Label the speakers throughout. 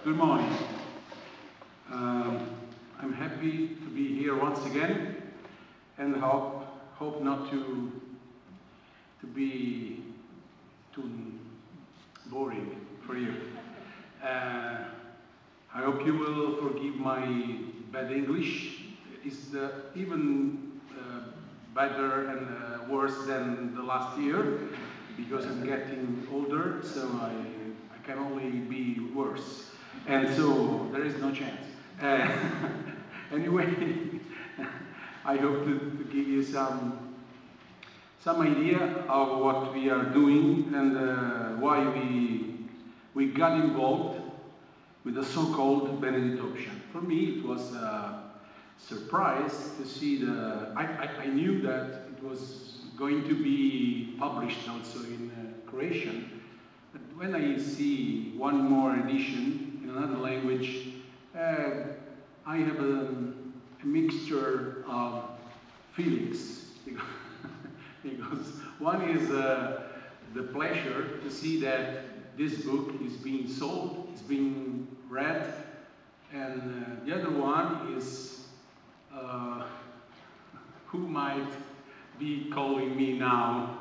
Speaker 1: Good morning. I'm happy to be here once again, and hope not to be too boring for you. I hope you will forgive my bad English. It's even better and worse than the last year, because I'm getting older, so I can only be worse. And so there is no chance. Anyway, I hope to give you some idea of what we are doing and why we got involved with the so-called Benedict option. For me, it was a surprise to see I knew that it was going to be published also in Croatian, but when I see one more edition in another language, I have a mixture of feelings, because one is the pleasure to see that this book is being sold, it's being read, and the other one is who might be calling me now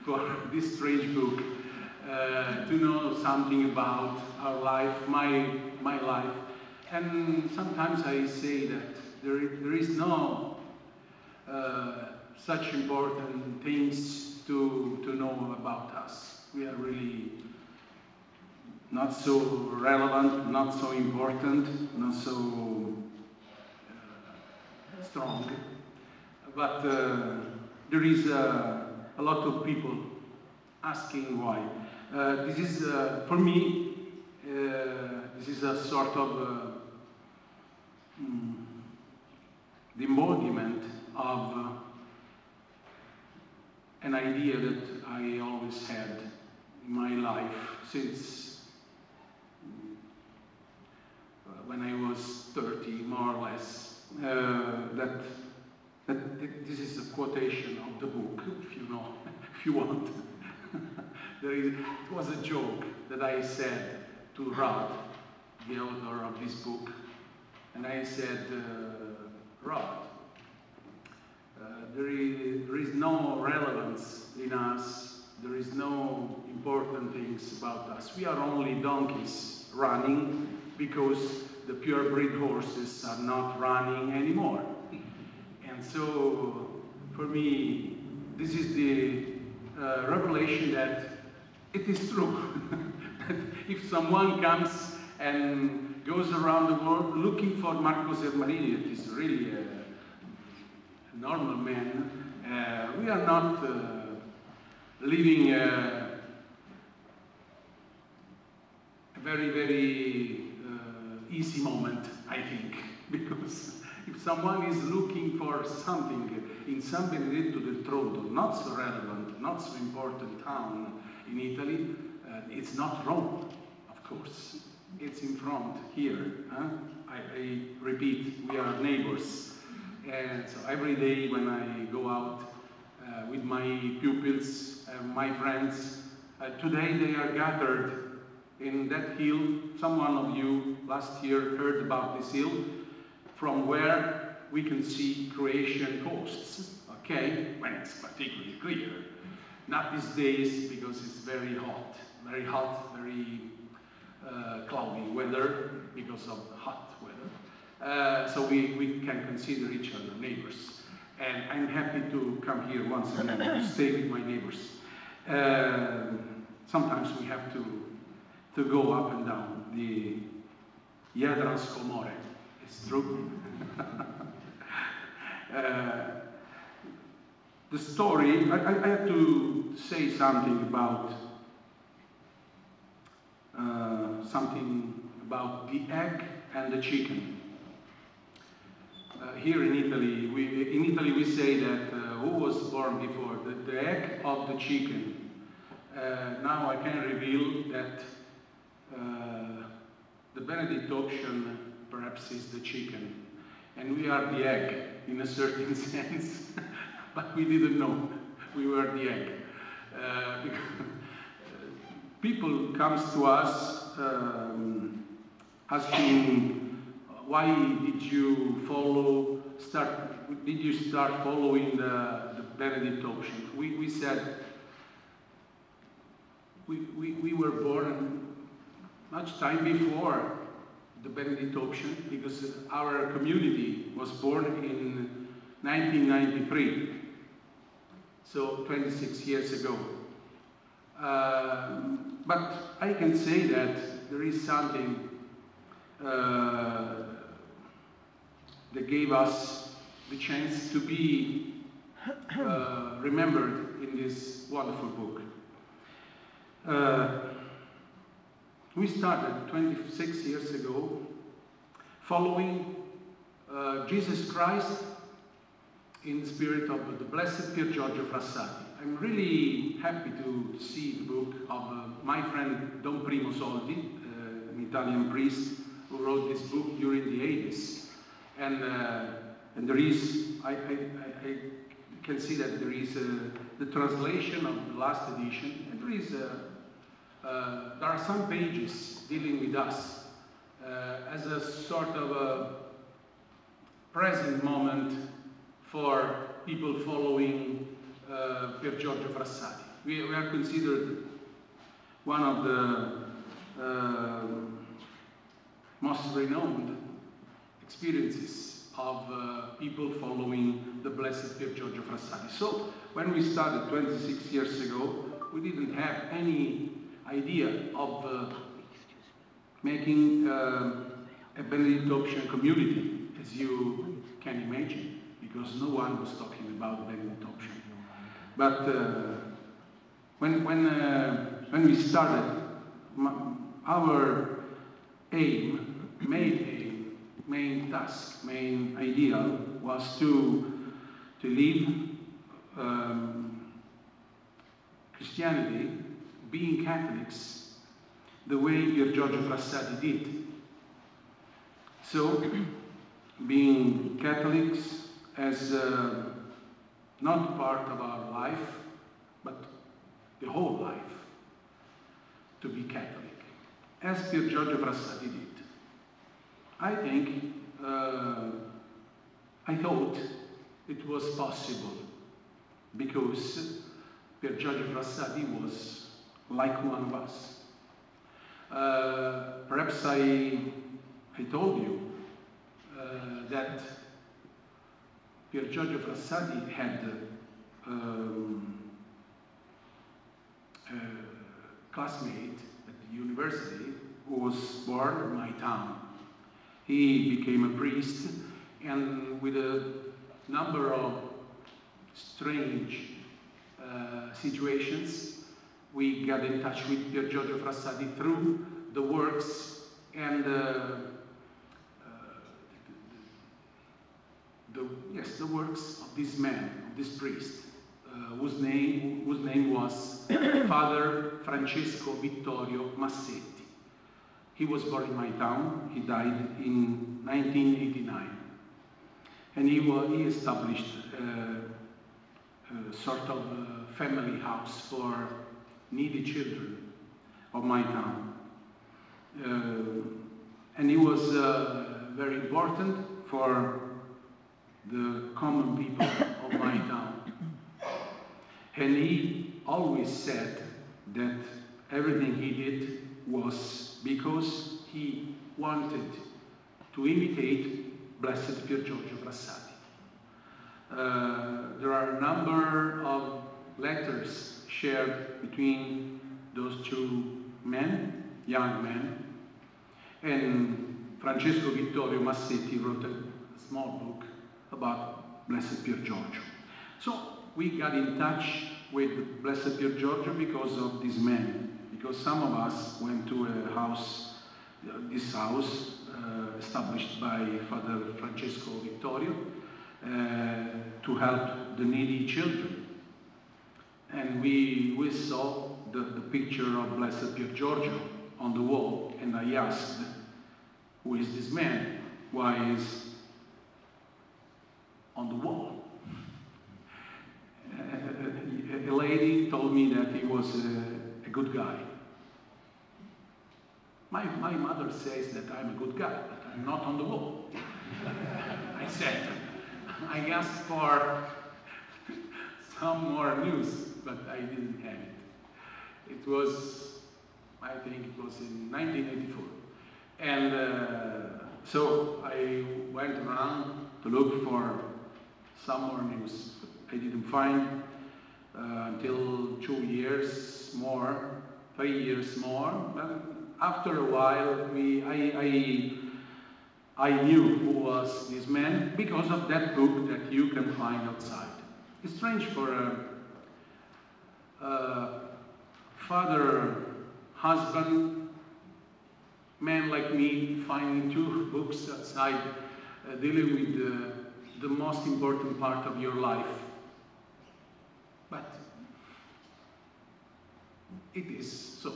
Speaker 1: for this strange book, to know something about our life, my life. And sometimes I say that there is no such important things to know about us. We are really not so relevant, not so important, not so strong. But there is a lot of people asking why. This is, for me, this is a sort of the embodiment of an idea that I always had in my life since when I was 30, more or less. That this is a quotation of the book, if you know, if you want. It was a joke that I said to Rod, the author of this book, and I said, Rod, there is no relevance in us, there is no important things about us. We are only donkeys running because the purebred horses are not running anymore. And so, for me, this is the revelation that it is true. If someone comes and goes around the world looking for Marco Sermarini, that is really a normal man, we are not living a very, very easy moment, I think, because if someone is looking for something in San Benedetto del Tronto, not so relevant, not so important town in Italy, it's not wrong, of course. It's in front here. Huh? I repeat, we are neighbors. And so every day when I go out with my pupils, my friends, today they are gathered in that hill. Someone of you last year heard about this hill, from where we can see Croatian coasts, okay, when it's particularly clear. Not these days, because it's very hot, very cloudy weather, because of hot weather. So we can consider each other neighbors. And I'm happy to come here once again to stay with my neighbors. Sometimes we have to go up and down the Jadransko more. It's true. The story, I have to say something about the egg and the chicken. Here in Italy, we say that who was born before, the egg of the chicken. Now I can reveal that the Benedict option perhaps is the chicken, and we are the egg in a certain sense, but we didn't know we were the egg. People comes to us asking why did you start following the Benedict option. We said we were born much time before the Benedict option, because our community was born in 1993, so 26 years ago. But I can say that there is something that gave us the chance to be remembered in this wonderful book. We started 26 years ago following Jesus Christ in the spirit of the Blessed Pier Giorgio Frassati. I'm really happy to see the book of my friend Don Primo Soldi, an Italian priest who wrote this book during the 80s. And there is, I can see that there is the translation of the last edition, and there is there are some pages dealing with us as a sort of a present moment for people following Pier Giorgio Frassati. We are considered one of the most renowned experiences of people following the Blessed Pier Giorgio Frassati. So when we started 26 years ago, we didn't have any idea of making a Benedict option community, as you can imagine, because no one was talking about Benedict option. But when we started, our aim, main task, main ideal was to live Christianity, being Catholics, the way Pier Giorgio Frassati did. So, being Catholics as not part of our life, but the whole life, to be Catholic, as Pier Giorgio Frassati did. I think, I thought it was possible, because Pier Giorgio Frassati was like one of us. Perhaps I told you that Pier Giorgio Frassati had a classmate at the university who was born in my town. He became a priest, and with a number of strange situations, we got in touch with Pier Giorgio Frassati through the works and the works of this man, of this priest, whose name was Father Francesco Vittorio Massetti. He was born in my town. He died in 1989, and he established a sort of family house for needy children of my town. And he was very important for the common people of my town. And he always said that everything he did was because he wanted to imitate Blessed Pier Giorgio Frassati. There are a number of letters shared between those two men, young men, and Francesco Vittorio Massetti wrote a small book about Blessed Pier Giorgio. So we got in touch with Blessed Pier Giorgio because of this man, because some of us went to a house, this house established by Father Francesco Vittorio to help the needy children. And we saw the picture of Blessed Pier Giorgio on the wall, and I asked, who is this man? Why is on the wall? A lady told me that he was a good guy. My mother says that I'm a good guy, but I'm not on the wall. I said, I asked for some more news, but I didn't have it. It was, I think it was in 1984. And so I went around to look for some more news. I didn't find until 2 years more, 3 years more. But after a while, I knew who was this man because of that book that you can find outside. It's strange for a father, husband, man like me finding 2 books outside dealing with the most important part of your life. But it is so.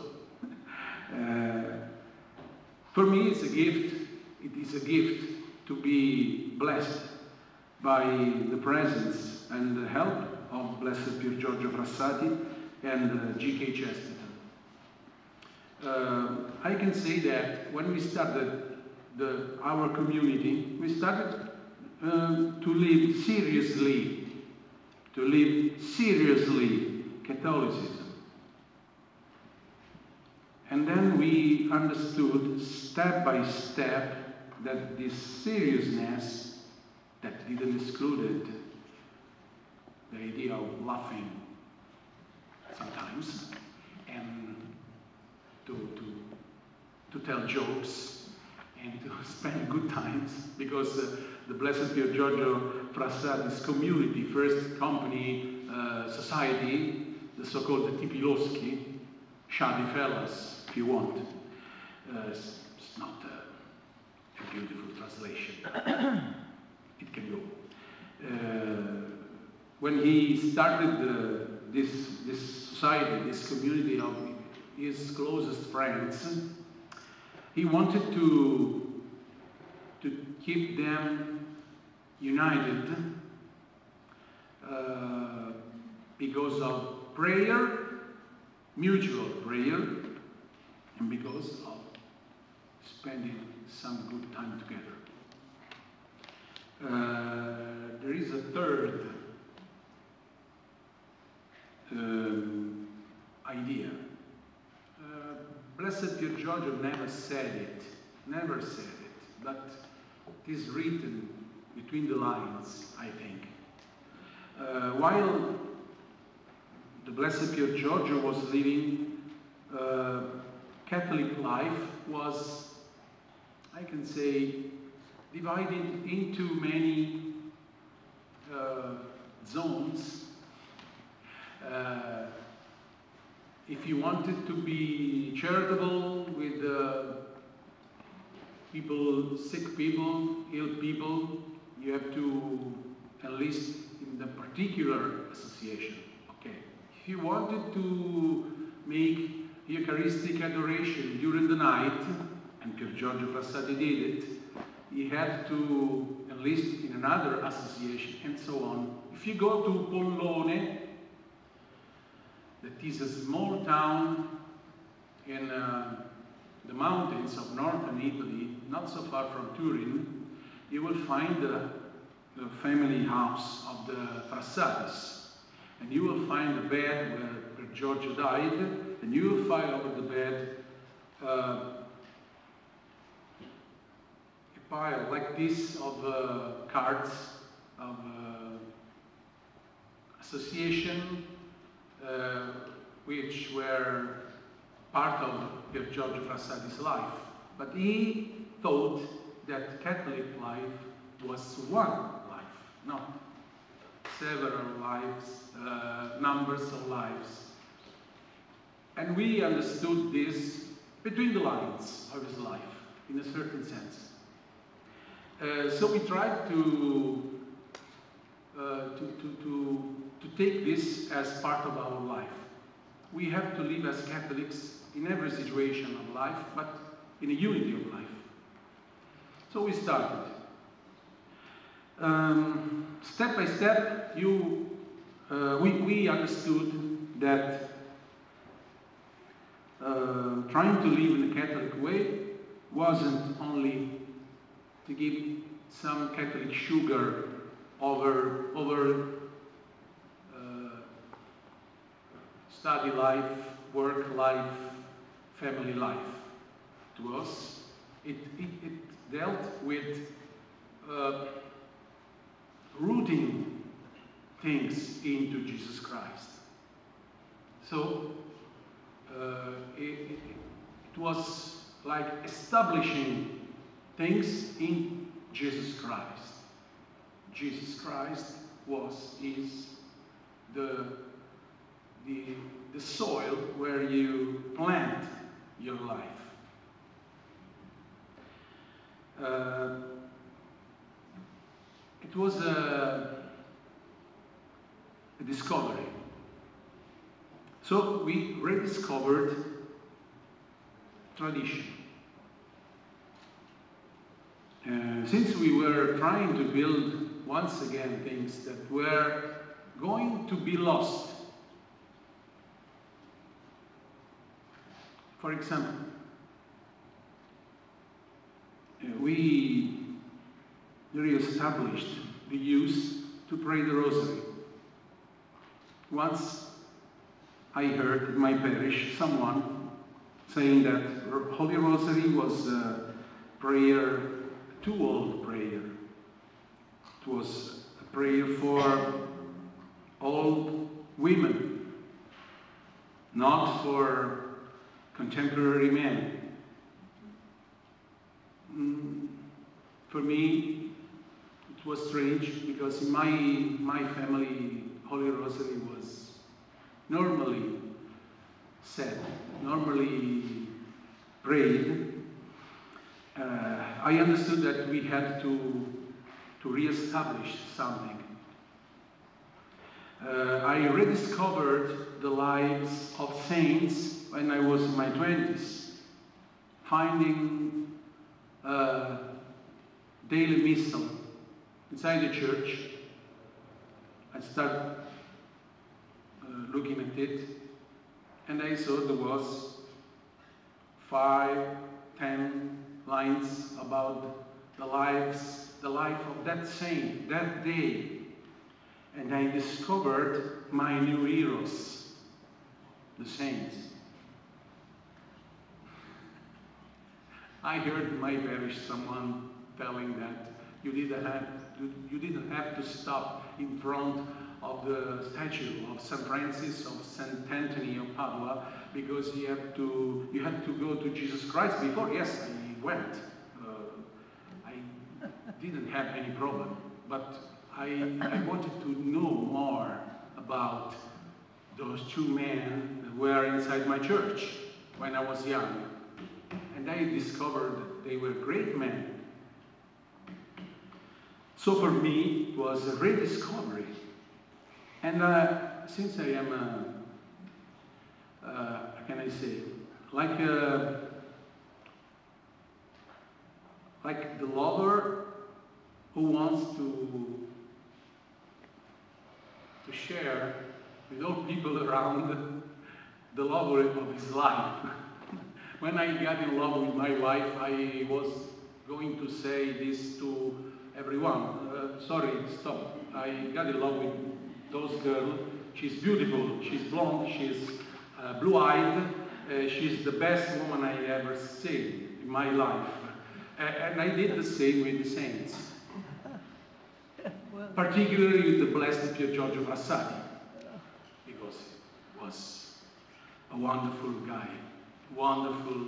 Speaker 1: For me, it's a gift. It is a gift to be blessed by the presence and the help of Blessed Pier Giorgio Frassati and G.K. Chesterton. I can say that when we started our community, we started to live seriously Catholicism. And then we understood step by step that this seriousness that didn't exclude the idea of laughing sometimes and to tell jokes and to spend good times, because the Blessed Pier Giorgio Frassati's community, first company society, the so-called Tipiloschi, shabby fellas, if you want. It's not a beautiful translation. It can go. When he started this society, this community of his closest friends, he wanted to keep them united because of prayer, mutual prayer, and because of spending some good time together. There is a third idea. Blessed Pier Giorgio never said it, but it is written between the lines, I think. While the Blessed Pier Giorgio was living, Catholic life was, I can say, divided into many zones. If you wanted to be charitable with people, sick people, ill people, you have to enlist in the particular association. Okay. If you wanted to make Eucharistic adoration during the night, and Pier Giorgio Frassati did it, he had to enlist in another association, and so on. If you go to Pollone, that is a small town in the mountains of northern Italy, not so far from Turin, you will find the family house of the Frassatis. And you will find the bed where Giorgio died, and you will find over the bed a pile like this of cards of association which were part of Pier Giorgio Frassati's life. But he thought that Catholic life was one life, not several lives, numbers of lives. And we understood this between the lines of his life, in a certain sense. So we tried to take this as part of our life. We have to live as Catholics in every situation of life, but in a unity of life. So we started. Step by step, we understood that trying to live in a Catholic way wasn't only to give some Catholic sugar over study life, work life, family life. To us, it dealt with rooting things into Jesus Christ. So it was like establishing things in Jesus Christ. Jesus Christ is the soil where you plant your life. It was a discovery. So we rediscovered tradition. Since we were trying to build once again things that were going to be lost. For example, we re-established the use to pray the Rosary. Once I heard in my parish someone saying that Holy Rosary was a prayer, too old prayer. It was a prayer for old women, not for contemporary men. For me, it was strange because in my family, Holy Rosary was normally said, normally prayed. I understood that we had to re-establish something. I rediscovered the lives of saints when I was in my 20s, finding daily missal inside the church. I started looking at it, and I saw there was 5, 10 lines about the life of that saint, that day. And I discovered my new heroes, the saints. I heard in my parish someone telling that you didn't have to stop in front of the statue of St. Francis, of St. Anthony of Padua, because you had to go to Jesus Christ before. Yes, I went. I didn't have any problem, but I wanted to know more about those two men that were inside my church when I was young. And I discovered that they were great men. So for me, it was a rediscovery. And since I am, how can I say, like the lover who wants to share with all people around the love of his life. When I got in love with my wife, I was going to say this to everyone. Sorry, stop. I got in love with those girls. She's beautiful, she's blonde, she's blue-eyed. She's the best woman I ever seen in my life. And I did the same with the saints. Particularly with the blessed Pier Giorgio Frassati, because he was a wonderful guy, wonderful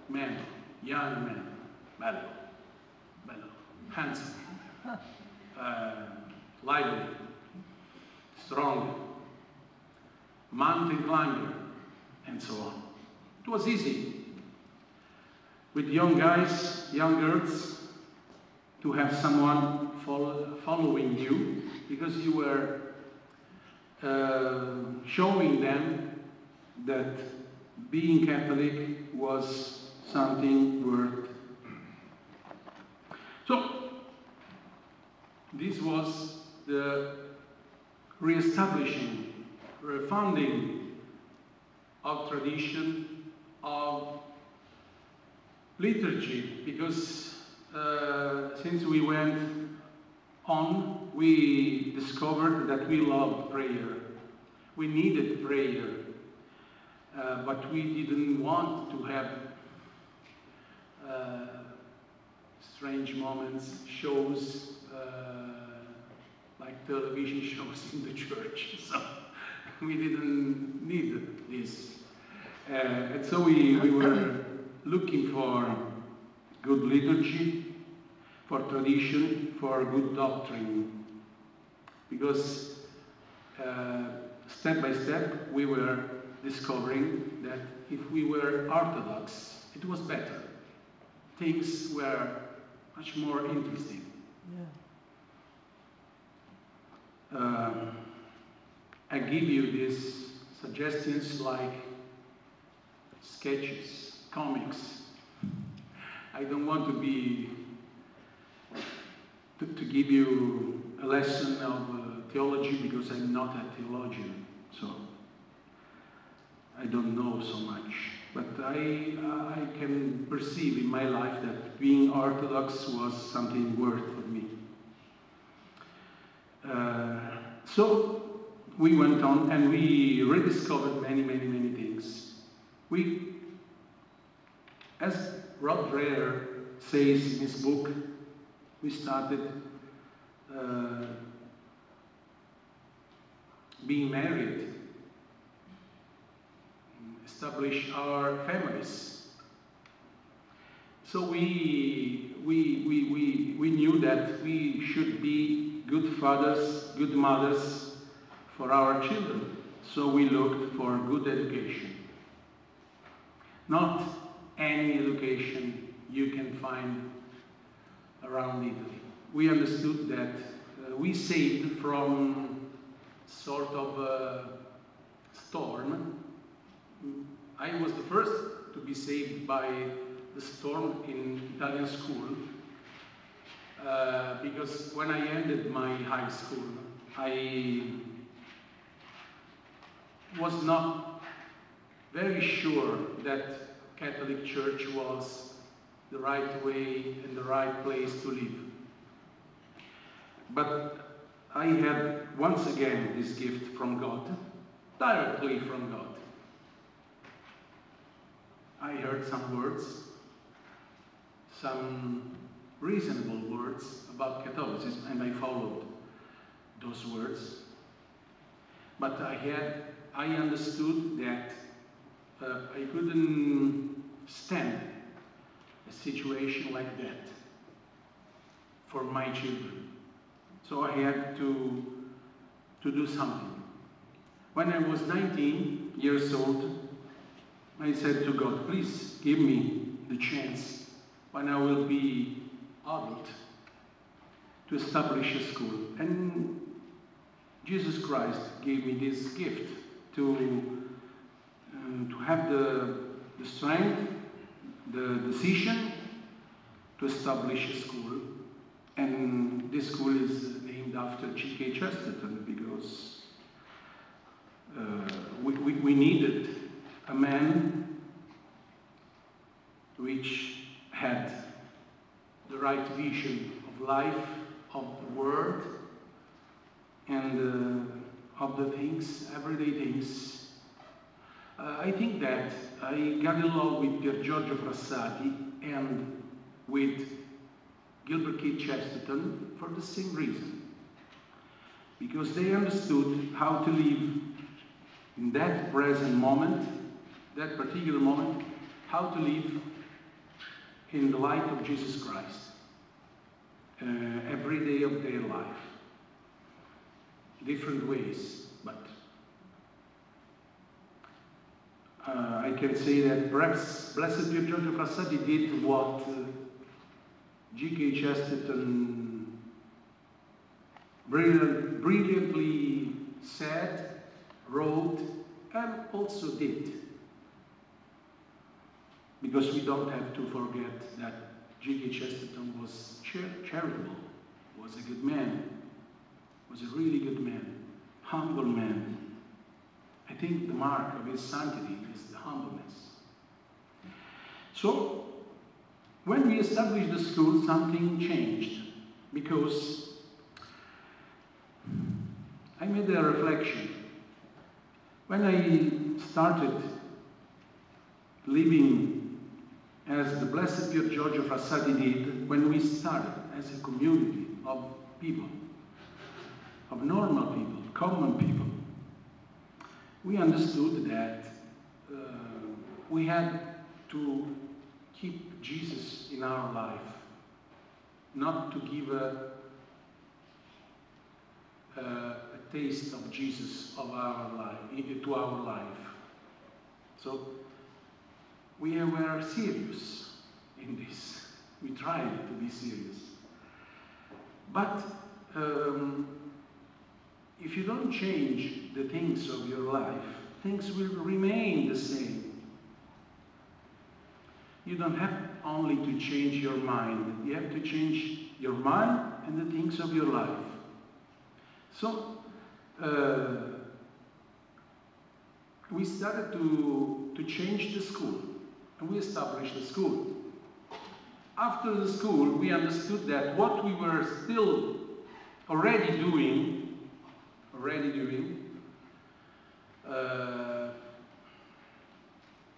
Speaker 1: man, young man, bello, handsome, lively, strong, mountain climber, and so on. It was easy with young guys, young girls, to have someone following you, because you were showing them that being Catholic was something worth. So this was the re-establishing, refounding of tradition, of liturgy, because since we went on, we discovered that we loved prayer. We needed prayer, but we didn't want to have strange moments, shows, like television shows in the church. So we didn't need this. And so we were looking for good liturgy, for tradition, for good doctrine. Because step by step we were discovering that if we were Orthodox, it was better. Things were much more interesting. Yeah. I give you these suggestions like sketches, comics. I don't want to give you a lesson of theology because I'm not a theologian, so I don't know so much. But I can perceive in my life that being Orthodox was something worth for me. So we went on and we rediscovered many things. As Rod Dreher says in his book, we started being married, establish our families. So we knew that we should be good fathers, good mothers for our children. So we looked for good education. Not any education you can find around Italy. We understood that we saved from sort of a storm. I was the first to be saved by the storm in Italian school because when I ended my high school, I was not very sure that Catholic Church was the right way and the right place to live. But I had once again this gift from God, directly from God. I heard some words, some reasonable words about Catholicism, and I followed those words. But I understood that I couldn't stand a situation like that for my children. So I had to do something. When I was 19 years old, I said to God, please give me the chance when I will be adult to establish a school. And Jesus Christ gave me this gift to have the strength, the decision to establish a school. And this school is named after G.K. Chesterton because we needed a man which had the right vision of life, of the world, and of the things, everyday things. I think that I got along with Pier Giorgio Frassati and with Gilbert Chesterton for the same reason. Because they understood how to live in that present moment, that particular moment, how to live in the light of Jesus Christ every day of their life. Different ways, but I can say that perhaps Blessed Pier Giorgio Frassati did what G.K. Chesterton brilliantly said, wrote, and also did. Because we don't have to forget that G.K. Chesterton was charitable, was a good man, was a really good man, humble man. I think the mark of his sanctity is the humbleness. So, when we established the school, something changed, because I made a reflection. When I started living as the Blessed Pier Giorgio Frassati did, when we started as a community of people, of normal people, common people, we understood that we had to keep Jesus in our life, not to give a taste of Jesus of our life, to our life. So we were serious in this. We tried to be serious. But if you don't change the things of your life, things will remain the same. You don't have only to change your mind, you have to change your mind and the things of your life. So, we started to change the school, and we established the school. After the school, we understood that what we were still already doing,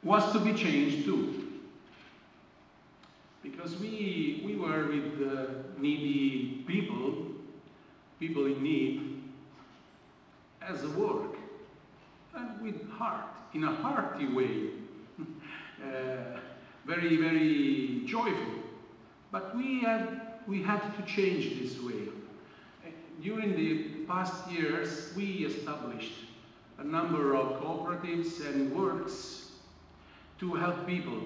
Speaker 1: was to be changed too. Because we were with needy people in need, as a work, and with heart, in a hearty way, very, very joyful. But we had to change this way. During the past years, we established a number of cooperatives and works to help people.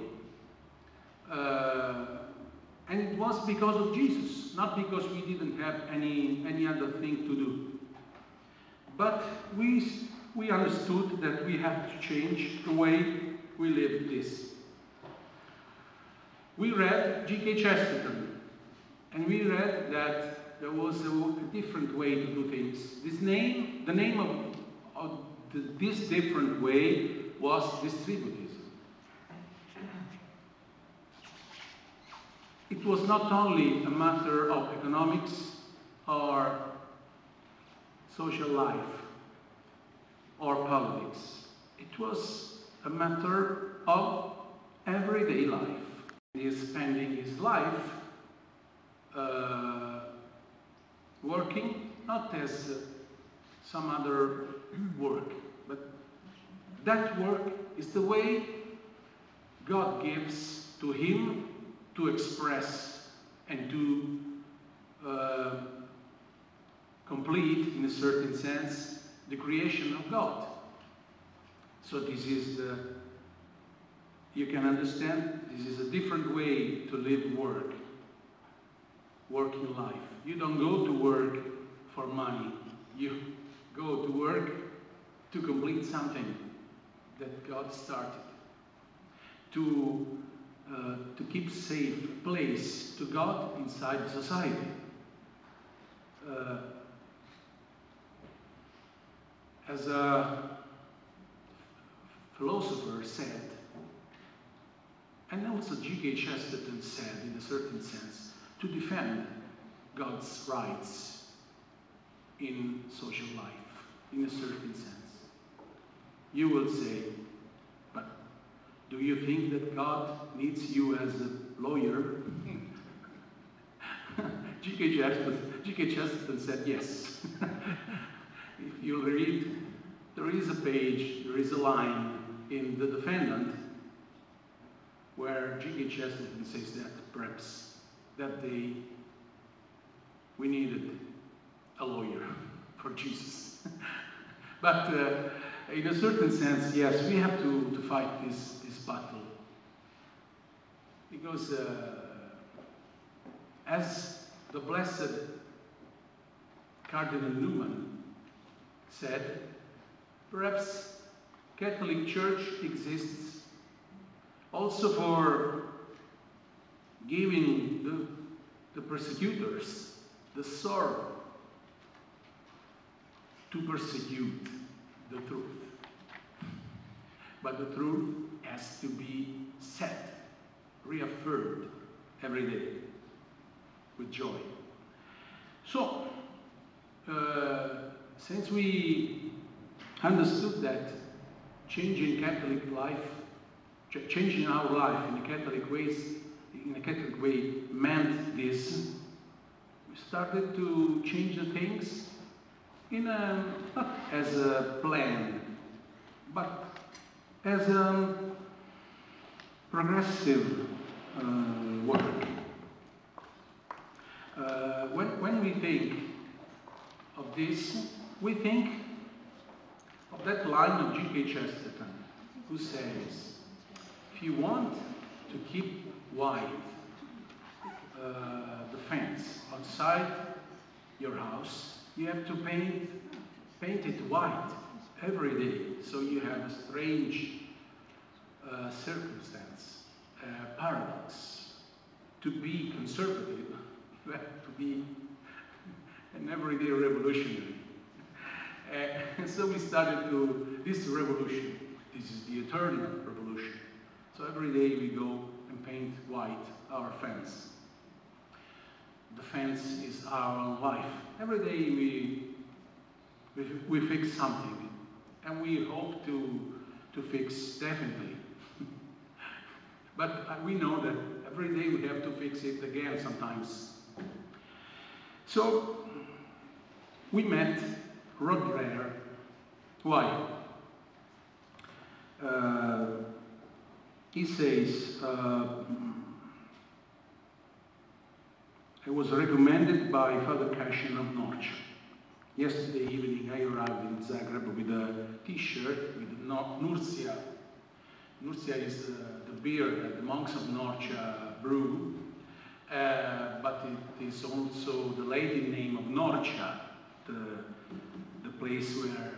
Speaker 1: And it was because of Jesus, not because we didn't have any other thing to do. But we understood that we had to change the way we live this. We read G.K. Chesterton, and we read that there was a different way to do things. The name of this different way was distributism. It was not only a matter of economics or social life or politics. It was a matter of everyday life. He is spending his life working, not as some other work, but that work is the way God gives to him to express and to complete, in a certain sense, the creation of God. So this is you can understand, this is a different way to live working life. You don't go to work for money. You go to work to complete something that God started. To keep safe a place to God inside society. As a philosopher said, and also G.K. Chesterton said, in a certain sense, to defend God's rights in social life, in a certain sense. You will say, but do you think that God needs you as a lawyer? G.K. Chesterton said yes. If you read, there is a page, there is a line in The Defendant where G.K. Chesterton says that perhaps that day we needed a lawyer for Jesus. But in a certain sense, yes, we have to fight this battle. Because as the blessed Cardinal Newman said, perhaps Catholic Church exists also for giving the persecutors the sword to persecute the truth. but the truth has to be said, reaffirmed every day with joy. So, since we understood that changing Catholic life, changing our life in a Catholic way meant this, we started to change the things not as a plan, but as a progressive work. When we think of this, we think of that line of G.K. Chesterton, who says, if you want to keep white the fence outside your house, you have to paint it white every day. So you have a strange circumstance, paradox. To be conservative, you have to be an everyday revolutionary. So we started this revolution. This is the eternal revolution. So every day we go and paint white our fence. The fence is our life. Every day we fix something, and we hope to fix definitely. But we know that every day we have to fix it again sometimes. So we met Rod Dreher. Why? He says, I was recommended by Father Cashin of Norcia. Yesterday evening I arrived in Zagreb with a t-shirt with Nurcia. Nurcia is the beer that the monks of Norcia brew, but it is also the Latin name of Norcia, the place where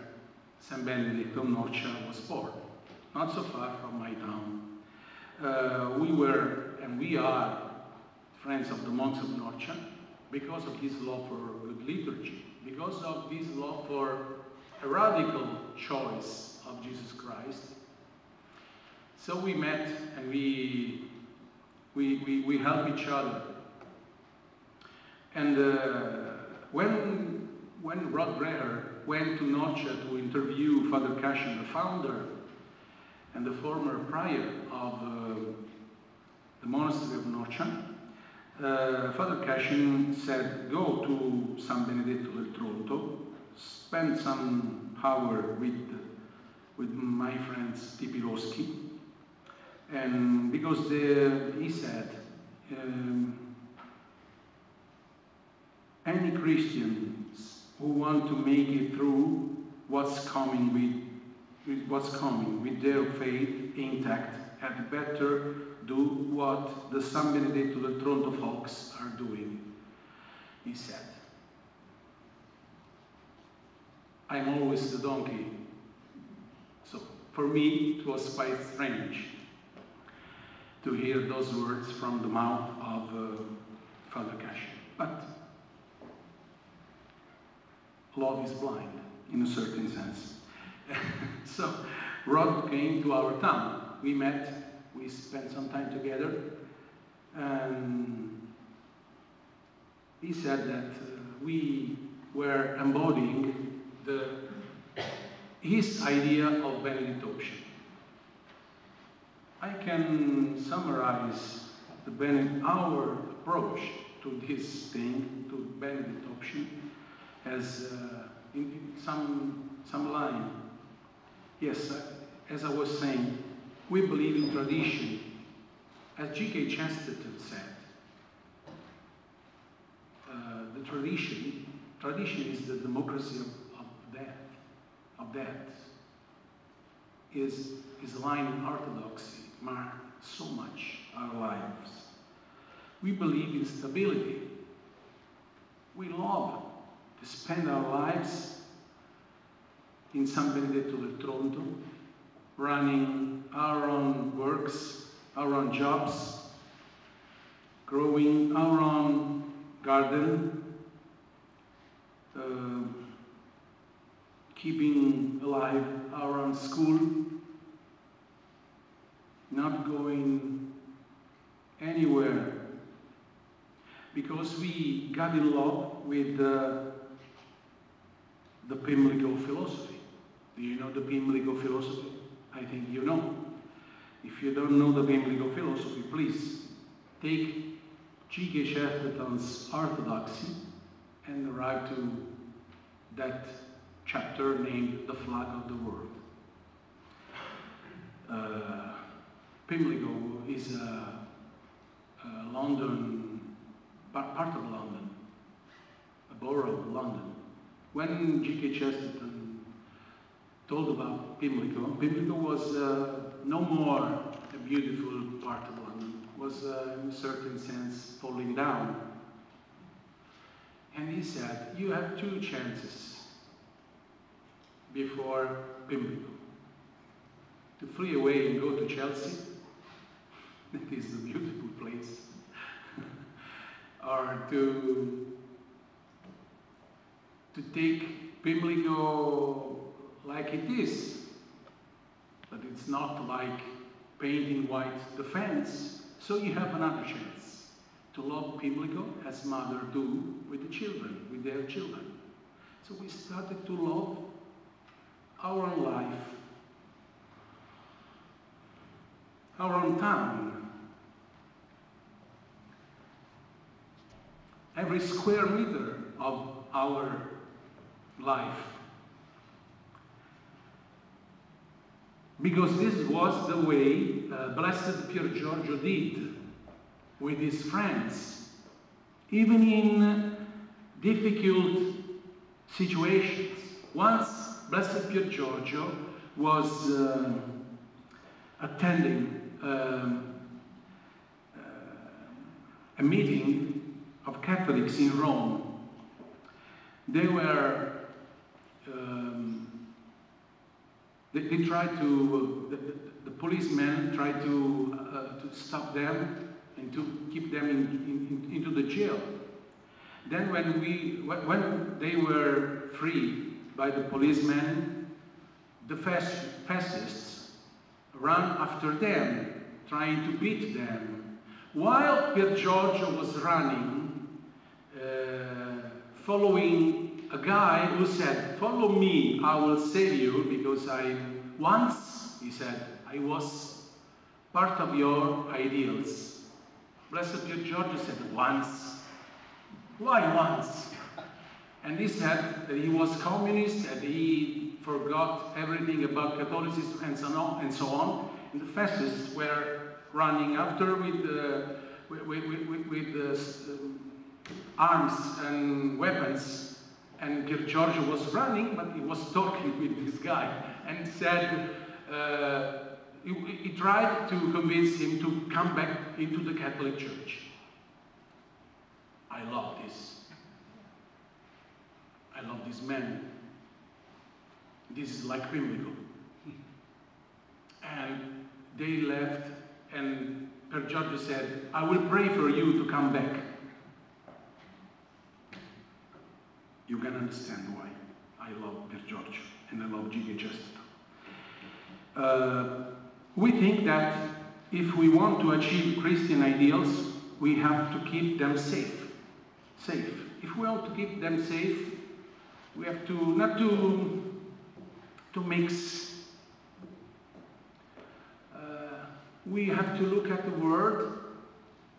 Speaker 1: Saint Benedict of Norcia was born, not so far from my town. We were, and we are, friends of the monks of Norcia because of his love for good liturgy, because of his love for a radical choice of Jesus Christ. So we met and we help each other. And when Rod Dreher went to Norcia to interview Father Cashin, the founder and the former prior of the monastery of Norcia, Father Cashin said, go to San Benedetto del Tronto, spend some hour with my friends Tipiroschi, and because he said, any Christians who want to make it through what's coming with their faith intact had better do what the San Benedetto del Tronto folks are doing, he said. I'm always the donkey. So for me, it was quite strange to hear those words from the mouth of Father Cashin. But love is blind, in a certain sense. So Rod came to our town. We met. We spent some time together, and he said that we were embodying his idea of Benedictoption. I can summarize our approach to this thing, to Benedictoption, as in some line. Yes, as I was saying, we believe in tradition. As G.K. Chesterton said, the tradition is the democracy of death. His line in orthodoxy marked so much our lives. We believe in stability. We love to spend our lives in San Benedetto del Tronto, running our own works, our own jobs, growing our own garden, keeping alive our own school, not going anywhere, because we got in love with the Pimlico philosophy. Do you know the Pimlico philosophy? I think you know. If you don't know the Pimlico philosophy, please take G.K. Chesterton's Orthodoxy and arrive to that chapter named The Flag of the World. Pimlico is a London, part of London, a borough of London. When G.K. Chesterton told about Pimlico, Pimlico was no more a beautiful part of London, was in a certain sense falling down. And he said, you have two chances before Pimlico. To flee away and go to Chelsea, that is a beautiful place, or to take Pimlico like it is, but it's not like painting white the fence, so you have another chance to love Pimlico as mothers do with the children, with their children. So we started to love our own life, our own town, every square meter of our life. Because this was the way Blessed Pier Giorgio did with his friends, even in difficult situations. Once Blessed Pier Giorgio was attending a meeting of Catholics in Rome. They were they tried to, the policemen tried to stop them and to keep them into the jail. Then when they were freed by the policemen, the fascists ran after them, trying to beat them. While Pier Giorgio was running, following a guy who said, "Follow me, I will save you, because once," he said, "I was part of your ideals." Blessed Pier Giorgio said, "Once? Why once?" And he said that he was communist, that he forgot everything about Catholicism and so on. And the fascists were running after with arms and weapons. And Pier Giorgio was running, but he was talking with this guy and said, he tried to convince him to come back into the Catholic Church. I love this. I love this man. This is like Pimlico. And they left, and Pier Giorgio said, "I will pray for you to come back." You can understand why I love Pier Giorgio and I love G.K. Chesterton. We think that if we want to achieve Christian ideals, we have to keep them safe. If we want to keep them safe, we have to not to mix. We have to look at the world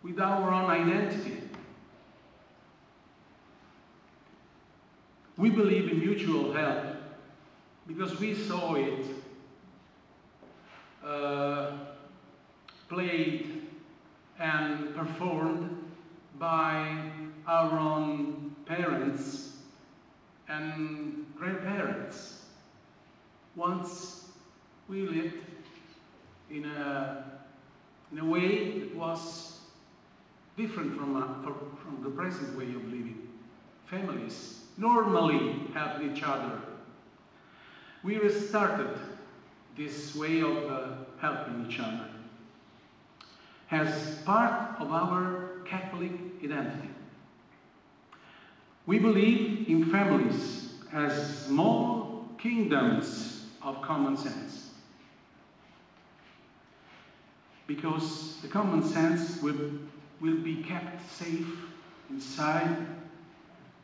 Speaker 1: with our own identity. We believe in mutual help because we saw it played and performed by our own parents and grandparents. Once we lived in a way that was different from the present way of living. Families normally help each other. We restarted this way of helping each other as part of our Catholic identity. We believe in families as small kingdoms of common sense. because the common sense will be kept safe inside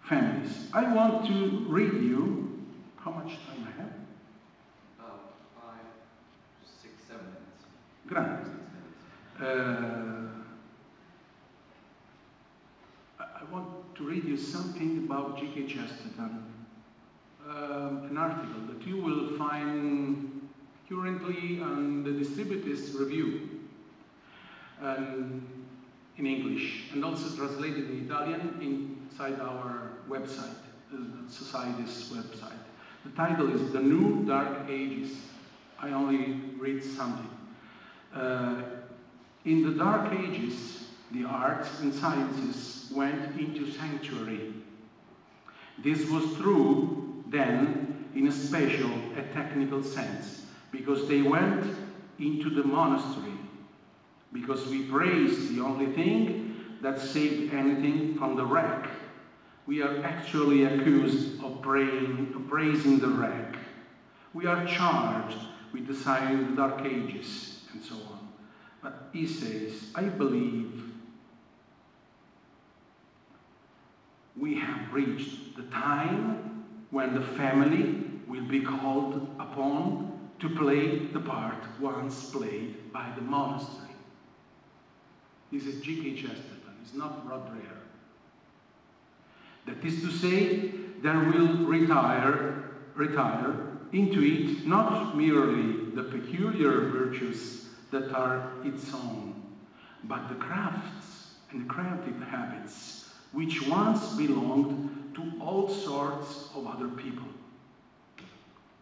Speaker 1: families. I want to read you, how much time I have?
Speaker 2: About 5, 6, 7 minutes.
Speaker 1: Grande. I want to read you something about G.K. Chesterton, an article that you will find currently on the Distributist Review in English, and also translated in Italian inside our website, the Society's website. The title is The New Dark Ages. I only read something. In the Dark Ages, the arts and sciences went into sanctuary. This was true then in a spatial and technical sense, because they went into the monastery, because we praise the only thing that saved anything from the wreck. We are actually accused of praising the wreck. We are charged with designing the Dark Ages, and so on. But he says, I believe we have reached the time when the family will be called upon to play the part once played by the monastery. This is G.K. Chesterton, it's not Rod Dreher. That is to say, there will retire into it not merely the peculiar virtues that are its own, but the crafts and the creative habits which once belonged to all sorts of other people.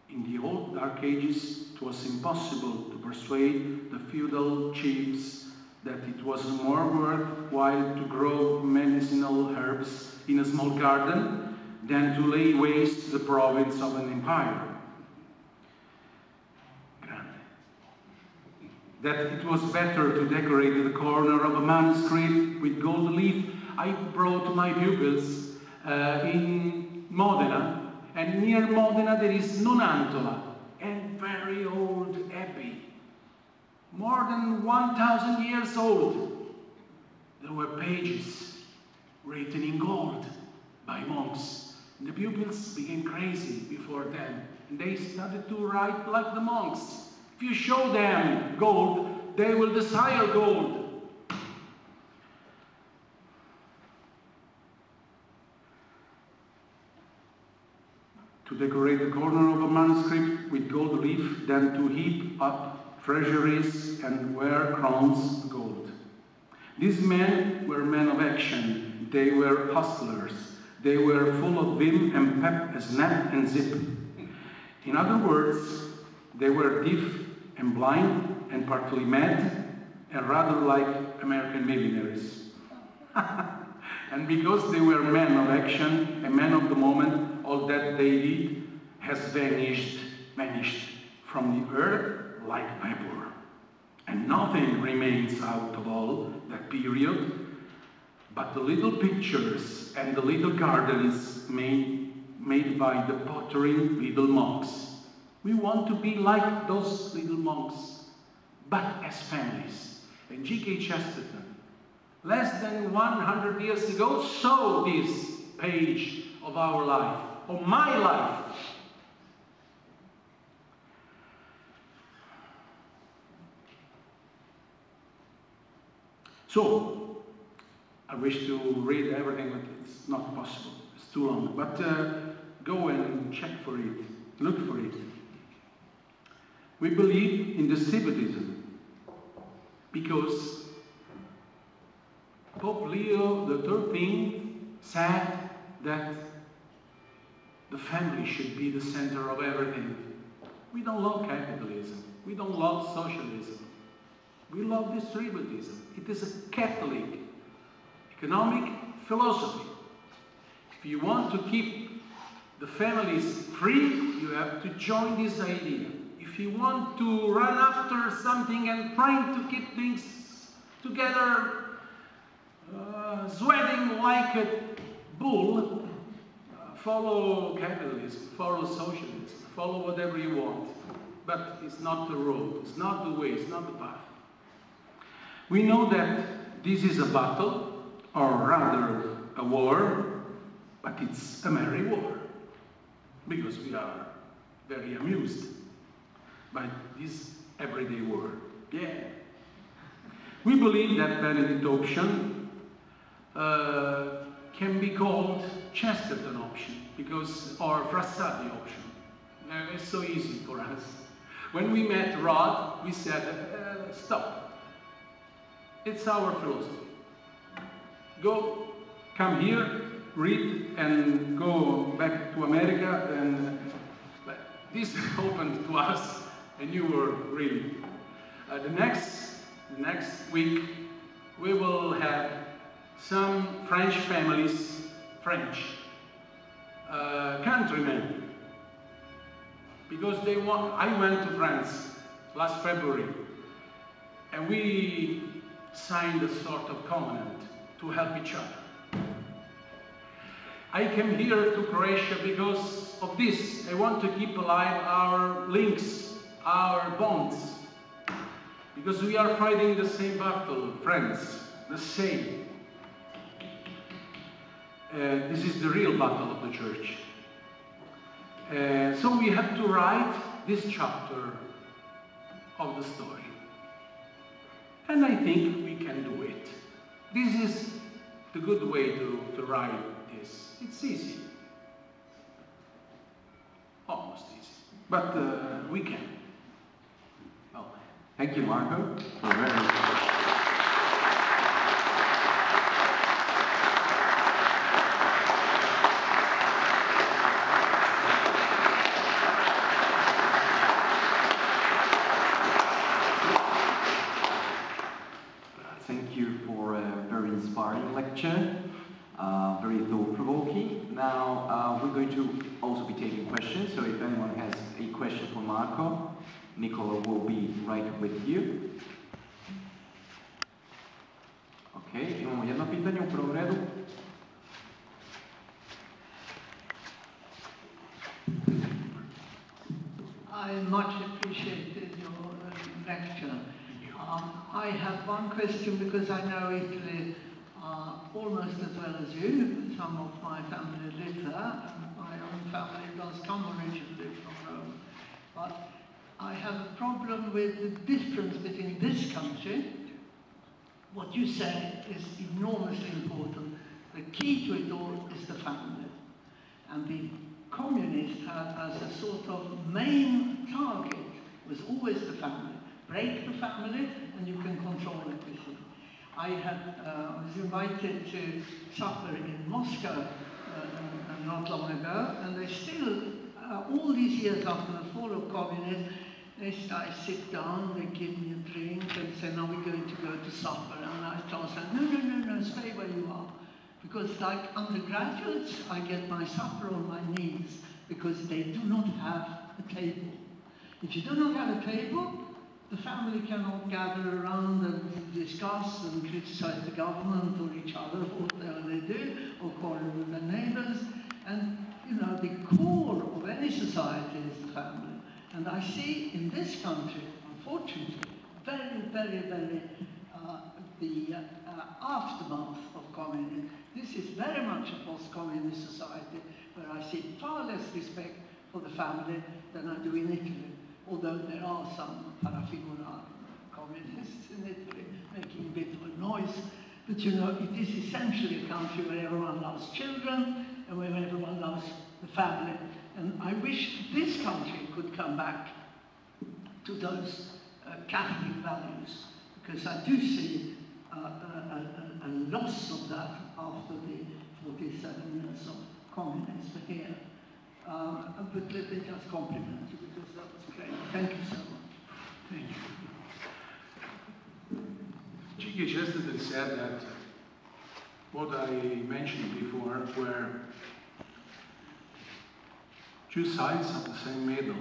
Speaker 1: In the old Dark Ages, it was impossible to persuade the feudal chiefs that it was more worthwhile to grow medicinal herbs in a small garden than to lay waste the province of an empire. That it was better to decorate the corner of a manuscript with gold leaf. I brought my pupils in Modena, and near Modena there is Nonantola, a very old abbey, more than 1,000 years old. There were pages written in gold by monks. And the pupils became crazy before them, and they started to write like the monks. If you show them gold, they will desire gold. To decorate the corner of a manuscript with gold leaf, then to heap up treasuries and wear crowns of gold. These men were men of action. They were hustlers. They were full of vim and pep, snap and zip. In other words, they were deaf and blind and partly mad and rather like American millionaires. And because they were men of action and men of the moment, all that they did has vanished from the earth like vapor. And nothing remains out of all that period but the little pictures and the little gardens made by the pottering little monks. We want to be like those little monks, but as families. And G.K. Chesterton, less than 100 years ago, saw this page of our life, of my life. So, I wish to read everything, but it's not possible. It's too long. But go and check for it. Look for it. We believe in distributism because Pope Leo XIII said that the family should be the center of everything. We don't love capitalism. We don't love socialism. We love distributism. It is a Catholic economic philosophy. If you want to keep the families free, you have to join this idea. If you want to run after something and trying to keep things together, sweating like a bull, follow capitalism, follow socialism, follow whatever you want. But it's not the road, it's not the way, it's not the path. We know that this is a battle, or rather a war, but it's a merry war, because we are very amused by this everyday war. Yeah. We believe that Benedict option can be called Chesterton option, or Frassati option. It's so easy for us. When we met Rod, we said, stop. It's our philosophy. Come here, read, and go back to America, and this opened to us a new world, really. The next week, we will have some French families, countrymen, because I went to France last February, and we signed a sort of covenant to help each other. I came here to Croatia because of this. I want to keep alive our links, our bonds, because we are fighting the same battle, friends, the same. This is the real battle of the church. So we have to write this chapter of the story. And I think we can do it. This is the good way to write this. It's easy. Almost easy. But we can.
Speaker 2: Well, thank you, Marco. Thank you for a very inspiring lecture, very thought-provoking. Now, we're going to also be taking questions, so if anyone has a question for Marco, Nicola will be right with you. Ok, imamo jedno pitanje u prvom redu.
Speaker 3: I much appreciated your lecture. I have one question because I know Italy almost as well as you. Some of my family live there, and my own family does come originally from Rome. But I have a problem with the difference between this country. What you say is enormously important. The key to it all is the family. And the communists had as a sort of main target was always the family. Break the family and you can control everything. I was invited to supper in Moscow not long ago, and they still, all these years after the fall of communism, I sit down, they give me a drink and say, now we're going to go to supper. And I tell them, no, stay where you are. Because like undergraduates, I get my supper on my knees because they do not have a table. If you do not have a table, the family cannot gather around and discuss and criticize the government or each other, whatever they do, or quarrel with their neighbors. And, you know, the core of any society is the family. And I see in this country, unfortunately, very, the aftermath of communism. This is very much a post-communist society where I see far less respect for the family than I do in Italy. Although there are some parafigura communists in Italy making a bit of a noise. But you know, it is essentially a country where everyone loves children and where everyone loves the family. And I wish this country could come back to those Catholic values, because I do see a loss of that after the 47 years of communism here. But let me just compliment you, because that was great. Thank you so much.
Speaker 1: Thank you. G.K. Chesterton said that what I mentioned before were two sides of the same medal,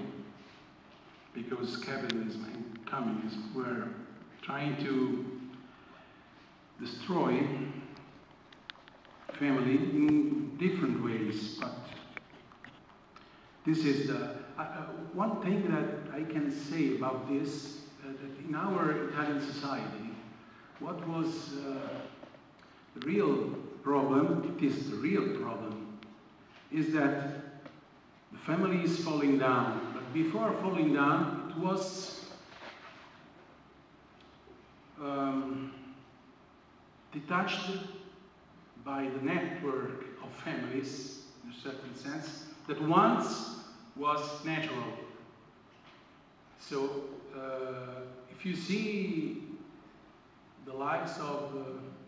Speaker 1: because capitalism and communism were trying to destroy family in different ways, but this is the one thing that I can say about this, that in our Italian society, what was the real problem, it is the real problem, is that the family is falling down. But before falling down, it was detached by the network of families, in a certain sense, that once was natural. So, if you see the lives of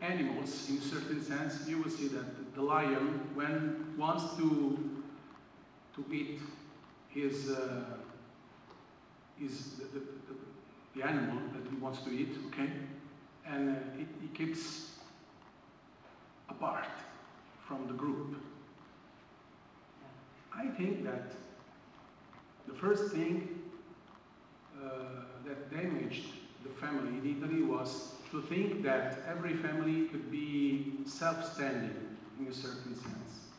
Speaker 1: animals, in a certain sense, you will see that the lion, when wants to eat his the animal that he wants to eat, okay, and he keeps apart from the group. I think that the first thing that damaged the family in Italy was to think that every family could be self-standing in a certain sense.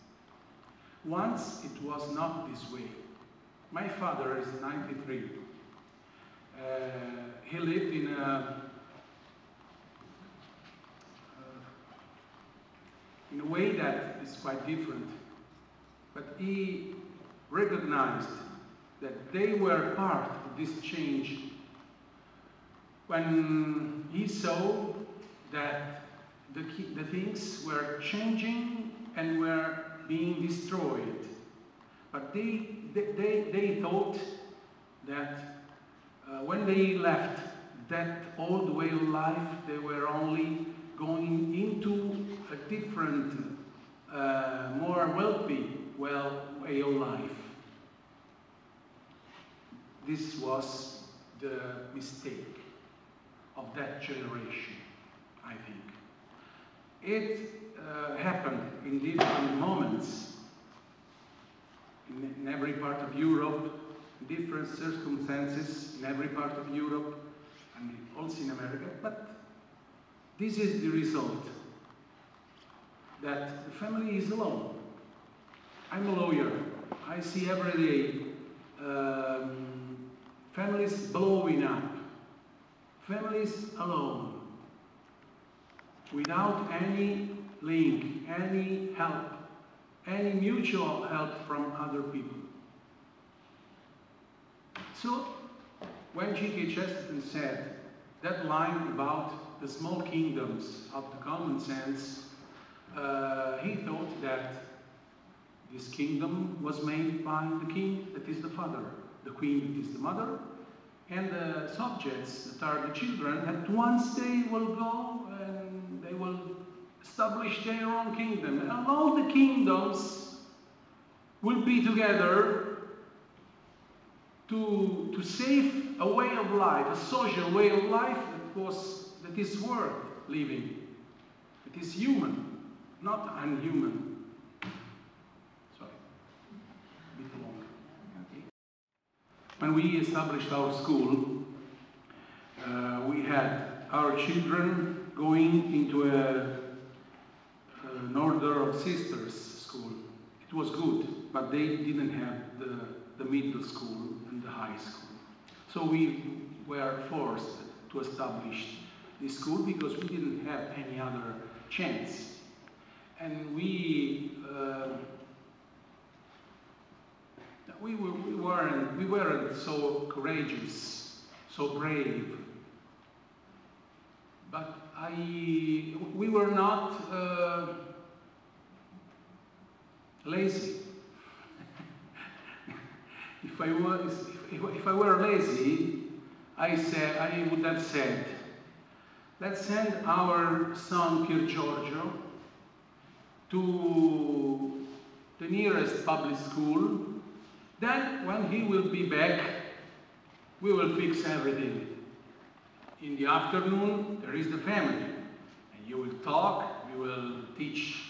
Speaker 1: Once it was not this way. My father is 93. He lived in a way that is quite different. But he recognized that they were part of this change when he saw that the things were changing and were being destroyed. But they thought that when they left that old way of life, they were only going into a different, more wealthy way of life. This was the mistake of that generation, I think. It happened in different moments in every part of Europe, in different circumstances in every part of Europe, and also in America, but this is the result, that the family is alone. I'm a lawyer. I see every day families blowing up, families alone, without any link, any help, any mutual help from other people. So, when G.K. Chesterton said that line about the small kingdoms of the common sense, he thought that this kingdom was made by the king, that is the father, the queen, that is the mother, and the subjects, that are the children, that once they will go and they will establish their own kingdom. And all the kingdoms will be together to save a way of life, a social way of life that is worth living. It is human, not unhuman. Sorry, a bit long. Okay. When we established our school, we had our children going into an order of sisters school. It was good, but they didn't have the middle school and the high school. So we were forced to establish this school because we didn't have any other chance. And we weren't so courageous, so brave. But we were not lazy. If I were lazy, I would have said, let's send our son Pier Giorgio to the nearest public school. Then, when he will be back, we will fix everything. In the afternoon, there is the family. And you will talk, we will teach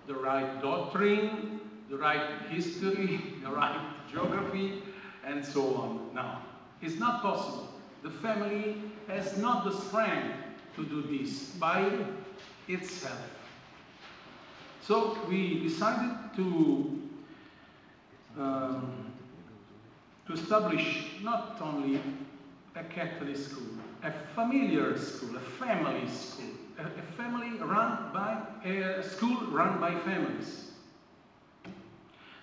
Speaker 1: the right doctrine, the right history, the right geography, and so on. Now, it's not possible. The family has not the strength to do this by itself. So we decided to establish not only a Catholic school, a familiar school, a family school, a family run by a school run by families.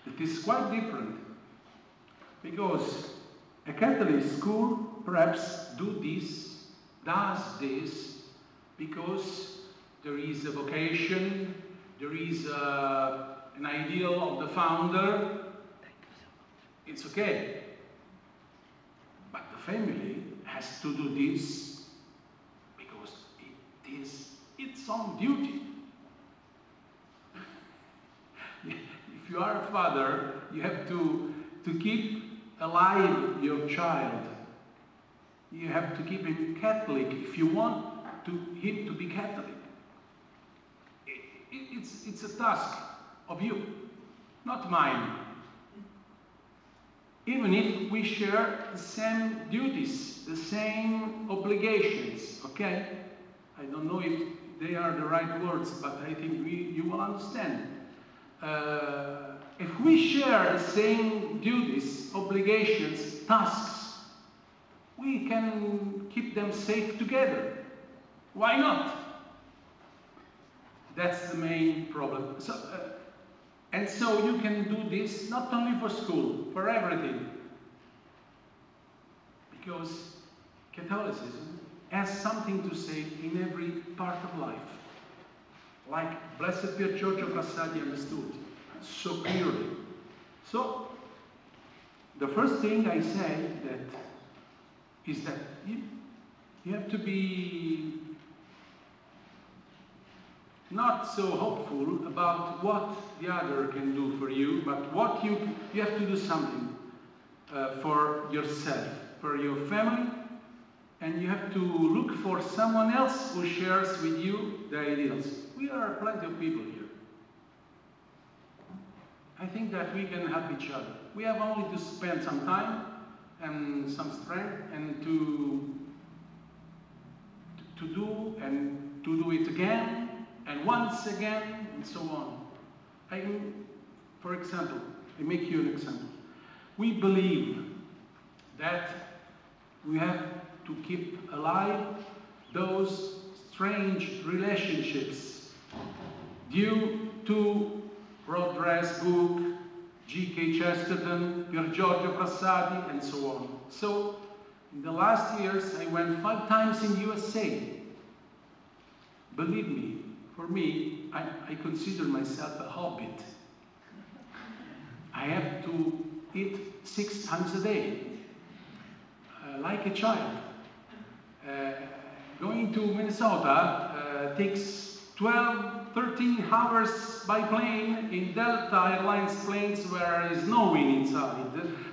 Speaker 1: It is quite different, because a Catholic school perhaps does this because there is a vocation, there is an ideal of the founder. It's okay. But the family has to do this because it is its own duty. If you are a father, you have to keep alive your child. You have to keep him Catholic if you want him to be Catholic. It's a task of you, not mine. Even if we share the same duties, the same obligations, okay? I don't know if they are the right words, but I think you will understand. If we share the same duties, obligations, tasks, we can keep them safe together. Why not? That's the main problem. And so you can do this not only for school, for everything. Because Catholicism has something to say in every part of life. Like Blessed Pier Giorgio Frassati understood so clearly. So, the first thing I say is that you have to be not so hopeful about what the other can do for you, but what you have to do something for yourself, for your family, and you have to look for someone else who shares with you the ideals. We are plenty of people here. I think that we can help each other. We have only to spend some time and some strength and to do it again and once again and so on. For example, I make you an example. We believe that we have to keep alive those strange relationships due to Rodriguez' book, G.K. Chesterton, Pier Giorgio Frassati, and so on. So, in the last years, I went 5 times in USA. Believe me, for me, I consider myself a hobbit. I have to eat 6 times a day, like a child. Going to Minnesota takes 13 hours by plane in Delta Airlines planes where there is no wind inside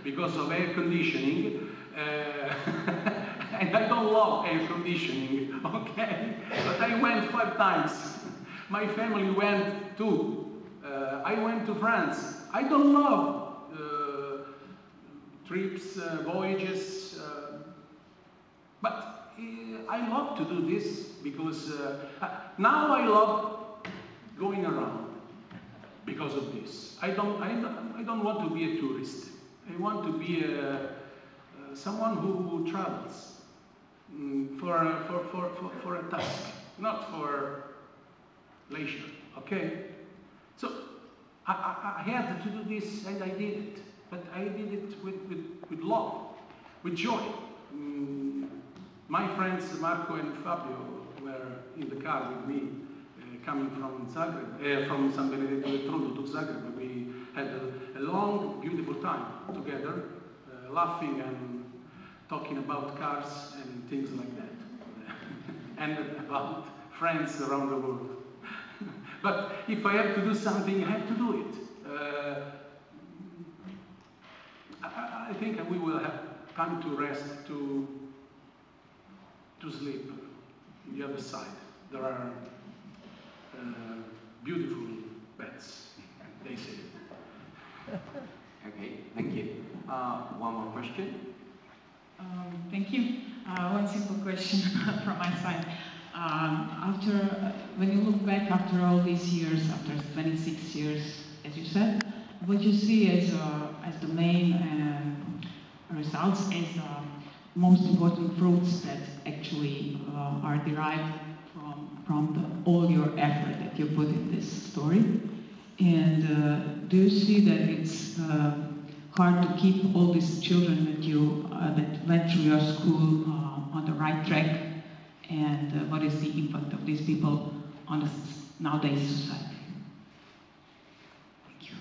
Speaker 1: because of air conditioning. And I don't love air conditioning, okay? But I went 5 times. My family went too. I went to France. I don't love trips, voyages, but I love to do this because now I love going around because of this. I don't want to be a tourist. I want to be someone who travels for a task, not for leisure. Okay? So I had to do this, and I did it. But I did it with love, with joy. My friends Marco and Fabio were in the car with me, coming from Zagreb, from San Benedetto del Tronto to Zagreb. We had a long, beautiful time together, laughing and talking about cars and things like that, and about friends around the world. But if I have to do something, I have to do it. I think we will have time to rest, to sleep on the other side. There are beautiful beds, they say.
Speaker 2: Okay, thank you. One more question.
Speaker 4: Thank you. One simple question from my side. When you look back after all these years, after 26 years, as you said, what you see as the main results, as most important fruits that actually are derived from all your effort that you put in this story. And do you see that it's hard to keep all these children that went through your school on the right track? And what is the impact of these people on the nowadays society? Thank you.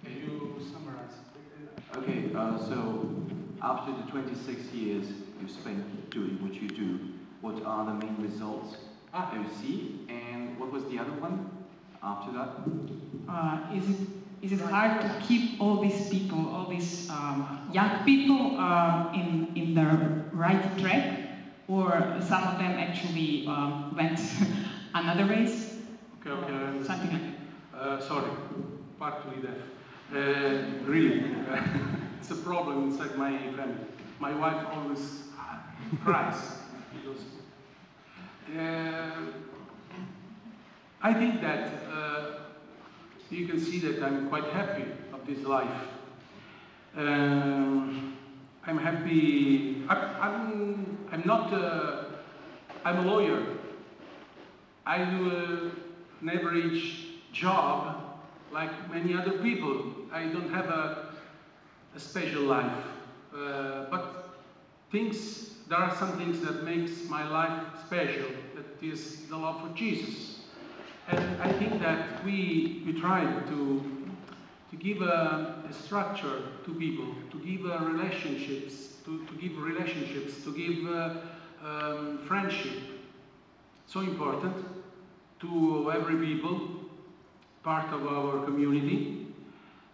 Speaker 1: Can you summarize?
Speaker 2: Okay, so after the 26 years you spent doing what you do, what are the main results you see? And what was the other one after that?
Speaker 4: Is it hard to keep all these people, all these young people in the right track, or some of them actually went another race?
Speaker 1: Okay.
Speaker 4: Something like that.
Speaker 1: Sorry, partly deaf. Really, it's a problem inside my family. My wife always cries because I think that you can see that I'm quite happy of this life. I'm happy. I'm not. I'm a lawyer. I do an average job like many other people. I don't have a special life, but there are some things that makes my life special. That is the love for Jesus. And I think that we try to give a structure to people, to give relationships, to give friendship. So important to every people, part of our community,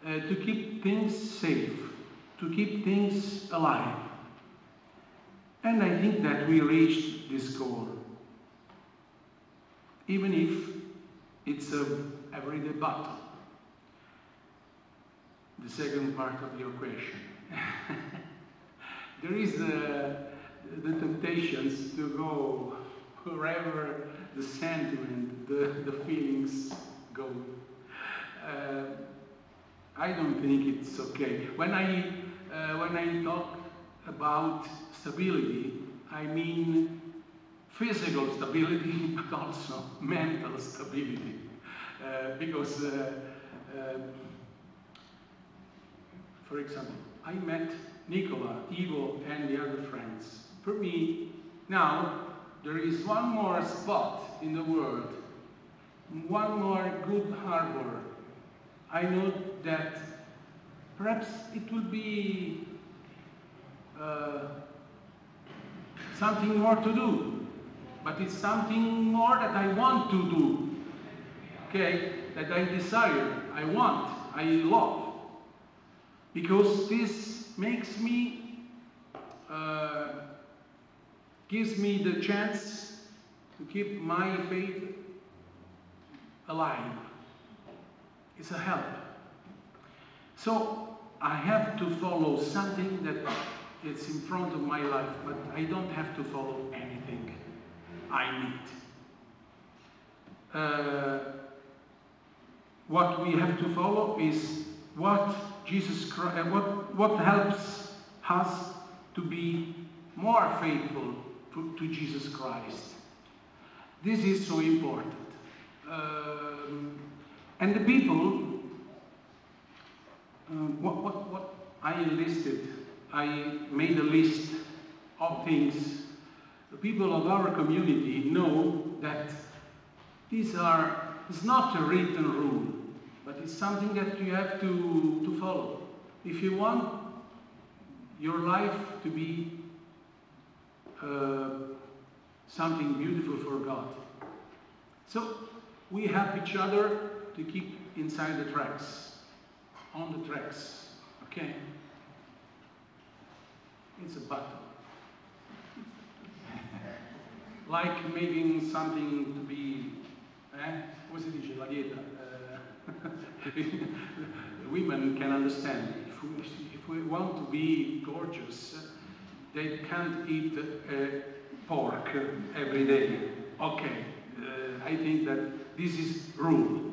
Speaker 1: to keep things safe, to keep things alive. And I think that we reached this goal, even if it's an everyday battle. The second part of your question. There is the temptations to go wherever the sentiment, the feelings go. I don't think it's okay. When I talk about stability, I mean physical stability, but also mental stability. Because, for example, I met Nicola, Ivo, and the other friends. For me, now, there is one more spot in the world, one more good harbor. I know that perhaps it will be something more to do, but it's something more that I want to do, okay? That I desire, I want, I love. Because this makes me, gives me the chance to keep my faith alive. It's a help. So I have to follow something that is in front of my life, but I don't have to follow anything I meet. What we have to follow is what Jesus Christ, what helps us to be more faithful to Jesus Christ. This is so important. And the people, what I enlisted, I made a list of things. The people of our community know that it's not a written rule, but it's something that you have to follow. If you want your life to be something beautiful for God. So we help each other to keep inside the tracks, on the tracks, okay? It's a battle. Like making something to be, come si dice, la dieta? Women can understand. If we want to be gorgeous, they can't eat pork every day. Okay, I think that this is rule.